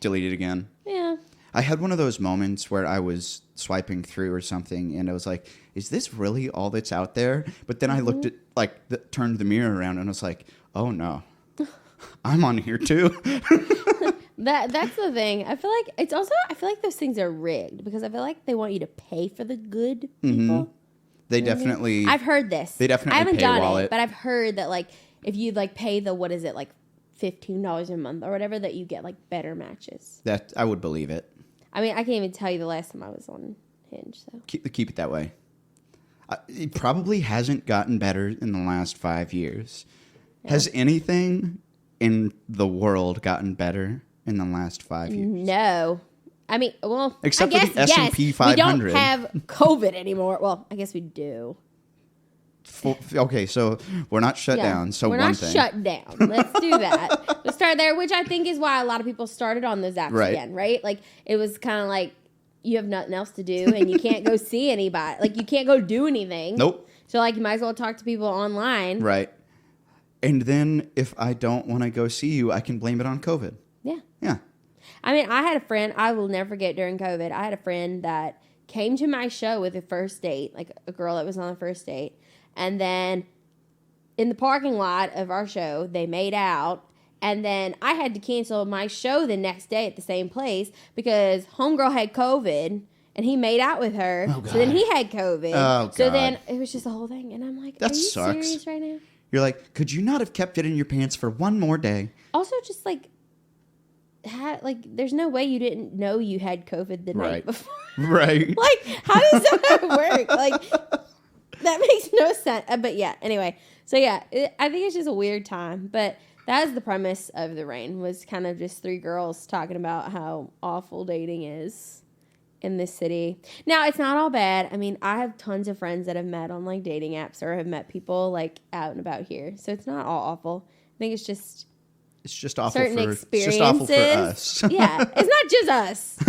delete it again. Yeah. I had one of those moments where I was swiping through or something and I was like, is this really all that's out there? But then I looked at, turned the mirror around and I was like, oh no, I'm on here too. That's the thing. I feel like those things are rigged because I feel like they want you to pay for the good people. They definitely. I've heard this. They definitely. I haven't done it, but I've heard that if you pay the $15 a month or whatever, that you get better matches. That I would believe it. I mean, I can't even tell you the last time I was on Hinge. So keep it that way. It probably hasn't gotten better in the last 5 years. Yeah. Has anything in the world gotten better in the last 5 years? No. I mean, well, except I guess, for the S&P 500. We don't have COVID anymore. Well, I guess we do. Okay, so we're not shut down. So we're not shut down. Let's do that. Let's start there, which I think is why a lot of people started on those apps again, right? It was kind of you have nothing else to do and you can't go see anybody. You can't go do anything. Nope. So you might as well talk to people online. Right. And then if I don't want to go see you, I can blame it on COVID. Yeah. Yeah. I mean, I had a friend, I will never forget during COVID, I had a friend that came to my show with a first date, a girl that was on the first date. And then in the parking lot of our show, they made out. And then I had to cancel my show the next day at the same place because homegirl had COVID and he made out with her. Oh, God. So then he had COVID. Oh, God. So then it was just the whole thing. And I'm like, that are you sucks. serious right now? You're like, could you not have kept it in your pants for one more day? Also, just there's no way you didn't know you had COVID the night before. Right. How does that work? That makes no sense. But yeah, anyway. So yeah, I think it's just a weird time. But that was the premise of The Rain, was kind of just 3 girls talking about how awful dating is in this city. Now, it's not all bad. I mean, I have tons of friends that have met on dating apps or have met people out and about here. So it's not all awful. I think it's just awful certain for experiences. It's just awful for us. Yeah, it's not just us.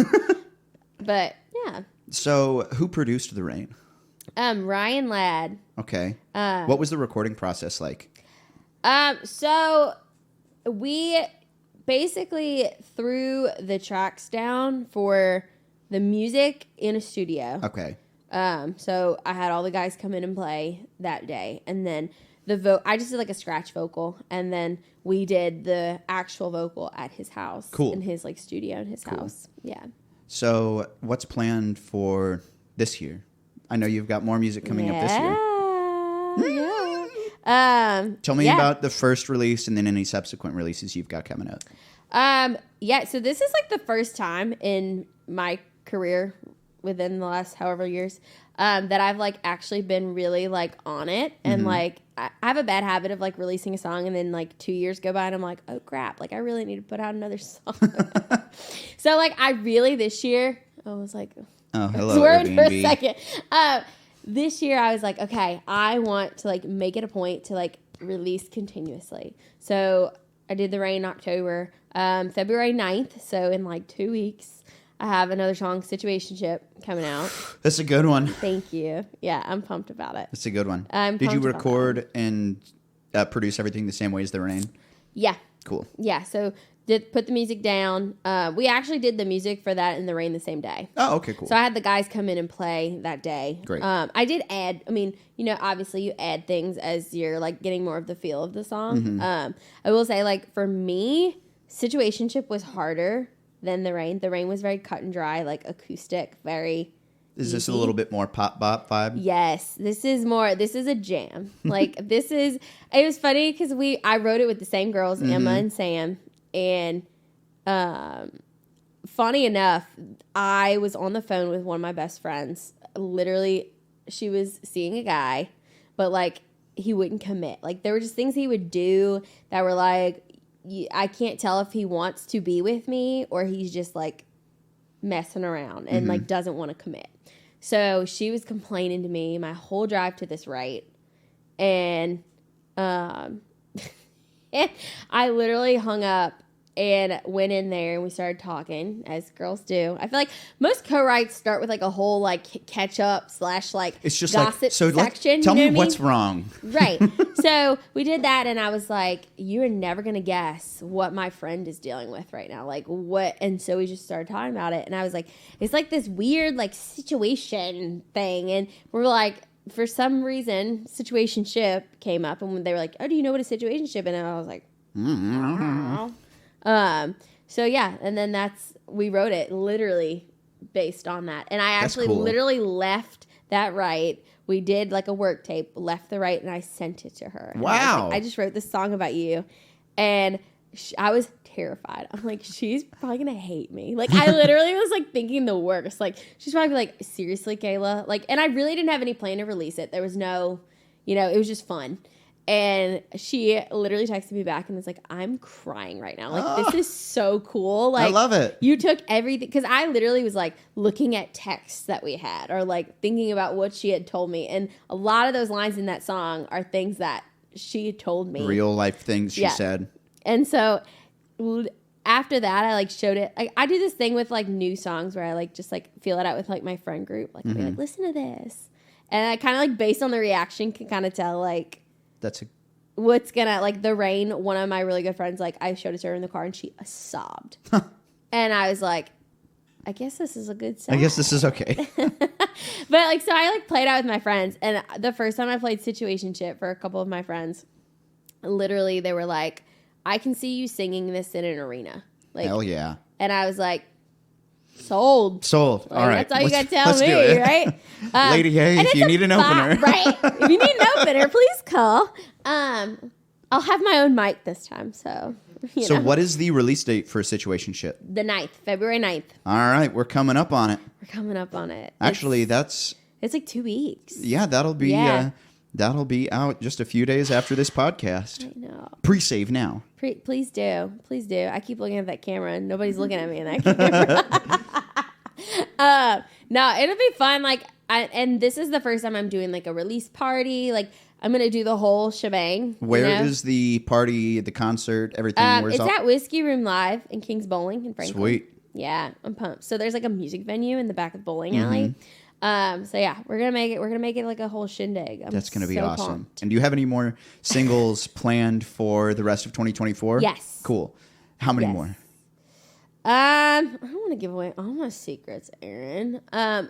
But yeah. So who produced The Rain? Ryan Ladd. Okay. What was the recording process like? So we basically threw the tracks down for the music in a studio. Okay. So I had all the guys come in and play that day, and then I just did like a scratch vocal, and then we did the actual vocal at his house. Cool. In his like studio in his house. Yeah. So what's planned for this year? I know you've got more music coming up this year. Yeah. Tell me about the first release and then any subsequent releases you've got coming up. Yeah, so this is like the first time in my career within the last however years that I've like actually been really like on it. And like I have a bad habit of like releasing a song and then like 2 years go by and I'm like, oh crap, like I really need to put out another song. So like I really this year, I was like, hello, swerved for a Airbnb. second. This year I was like, okay, I want to like make it a point to like release continuously. So I did The Rain October, February 9th. So in like 2 weeks, I have another song, Situationship, coming out. That's a good one. Thank you. Yeah, I'm pumped about it. That's a good one. Did you record and produce everything the same way as The Rain? Yeah. Cool. Yeah, so put the music down. We actually did the music for that and The Rain the same day. Oh, okay, cool. So I had the guys come in and play that day. Great. I did add, I mean, you know, obviously you add things as you're like getting more of the feel of the song. I will say like for me, Situationship was harder than The Rain. The Rain was very cut and dry, like acoustic, very Is easy. this a little bit more pop bop vibe? Yes, this is a jam. Like it was funny because I wrote it with the same girls, Emma and Sam, and funny enough, I was on the phone with one of my best friends. Literally, she was seeing a guy, but like he wouldn't commit. Like there were just things he would do that were like, I can't tell if he wants to be with me or he's just like messing around and like doesn't want to commit. So she was complaining to me my whole drive to this right. And I literally hung up and went in there and we started talking as girls do. I feel like most co-writes start with like a whole like catch up / like It's just gossip like, so section. tell you know me what I what's mean? wrong. Right. So we did that and I was like, you're never going to guess what my friend is dealing with right now. Like what? And so we just started talking about it. And I was like, it's like this weird like situation thing. And we're like, for some reason, situationship came up and they were like, oh, do you know what a situationship is? And I was like, so yeah. And then we wrote it literally based on that. And I actually literally left that right. We did like a work tape, left the right, and I sent it to her. And Wow. I just wrote this song about you. And I was terrified. I'm like, she's probably going to hate me. Like, I literally was like thinking the worst. Like, she's probably like, seriously, Kayla? Like, and I really didn't have any plan to release it. There was no, it was just fun. And she literally texted me back and was like, I'm crying right now. Like, this is so cool. Like, I love it. You took everything. Because I literally was like looking at texts that we had or like thinking about what she had told me. And a lot of those lines in that song are things that she told me. Real life things she said. And so after that, I like showed it. I do this thing with like new songs where I like just like feel it out with like my friend group. Like, I'll be like, listen to this. And I kind of like based on the reaction can kind of tell like, what's gonna like The Rain. One of my really good friends, like I showed it to her in the car and she sobbed, and I was like, I guess this is a good song. I guess this is okay. But like, so I like played out with my friends, and the first time I played Situationship for a couple of my friends, literally they were like, I can see you singing this in an arena. Like, hell yeah. And I was like, sold. Like, all right. That's all you got to tell me, right? Lady A, if you need an opener. Right? If you need an opener, please call. I'll have my own mic this time, so. So what is the release date for Situationship? The 9th, February 9th. All right, we're coming up on it. Actually, it's like 2 weeks. Yeah, that'll be out just a few days after this podcast. I know. Pre-save now. Please do. I keep looking at that camera and nobody's looking at me in that camera. No, it'll be fun. Like, and this is the first time I'm doing like a release party. Like, I'm gonna do the whole shebang. Where is the party, the concert, everything? It's at Whiskey Room Live in Kings Bowling in Franklin. Sweet. Yeah, I'm pumped. So there's like a music venue in the back of the bowling alley. So yeah, we're gonna make it like a whole shindig. That's gonna be so awesome. Pumped. And do you have any more singles planned for the rest of 2024? Yes. Cool. How many more? I don't want to give away all my secrets, Aaron. At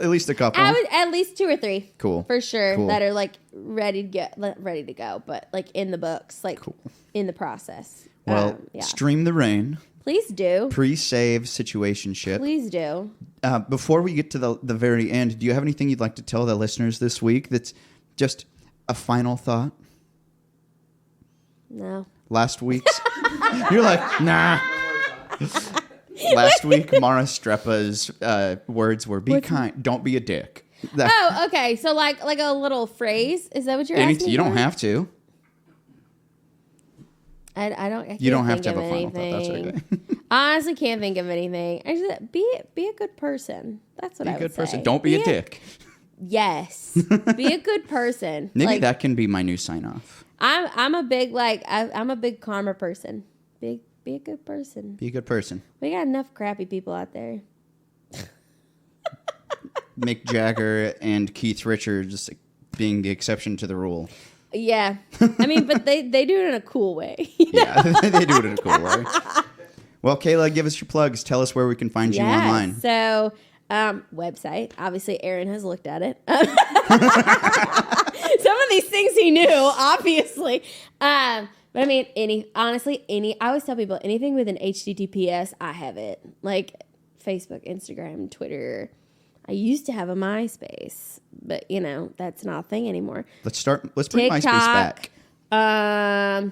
least a couple. At least 2 or 3. Cool. For sure. Cool. That are like ready to go, but like in the books, like in the process. Well, Stream the Rain. Please do. Pre-save situationship. Please do. Before we get to the very end, do you have anything you'd like to tell the listeners this week that's just a final thought? No. Last week's... You're like, nah. Last week, Mara Strepa's words were, be kind, don't be a dick. Okay. So like a little phrase? Is that what you're asking? You don't have to. I don't. You don't have to have a final thought. That's okay. I honestly can't think of anything. I just be a good person. That's what I would say. Be a good person. Don't be a dick. Yes. Be a good person. Maybe that can be my new sign off. I'm a big I'm a big karma person. Be a good person. Be a good person. We got enough crappy people out there. Mick Jagger and Keith Richards being the exception to the rule. Yeah. I mean, but they do it in a cool way. Yeah, they do it in a cool way. Well, Kayla, give us your plugs. Tell us where we can find you online. So, website. Obviously, Aaron has looked at it. Some of these things he knew, obviously. But I mean, I always tell people, anything with an HTTPS, I have it. Like Facebook, Instagram, Twitter. I used to have a MySpace, but that's not a thing anymore. Let's bring MySpace back. I'm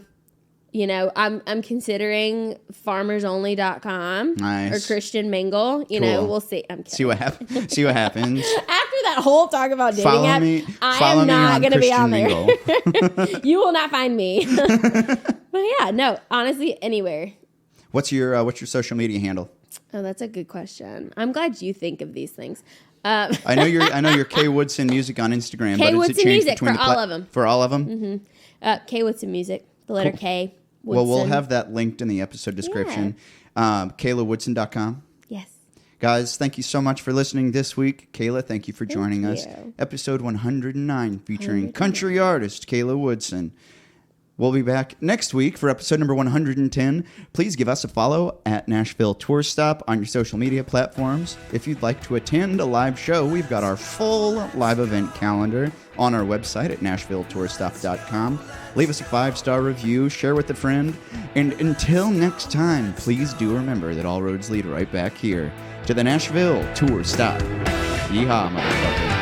considering farmersonly.com or Christian Mingle. Cool. We'll see. I'm kidding. See what happens. After that whole talk about dating app, I am not going to be on there. You will not find me. But yeah, no, honestly, anywhere. What's your social media handle? Oh, that's a good question. I'm glad you think of these things. I know you're Kay Woodson Music on Instagram. Kay but Woodson Music for all of them. For all of them? Mm-hmm. Kay Woodson Music. The letter K. Well, Woodson. we'll have that linked in the episode description. Yeah. KaylaWoodson.com. Yes. Guys, thank you so much for listening this week. Kayla, thank you for joining us. Episode 109 featuring country artist Kayla Woodson. We'll be back next week for episode number 110. Please give us a follow at Nashville Tour Stop on your social media platforms. If you'd like to attend a live show, we've got our full live event calendar on our website at NashvilleTourStop.com. Leave us a 5-star review, share with a friend, and until next time, please do remember that all roads lead right back here to the Nashville Tour Stop. Yeehaw, motherfuckers.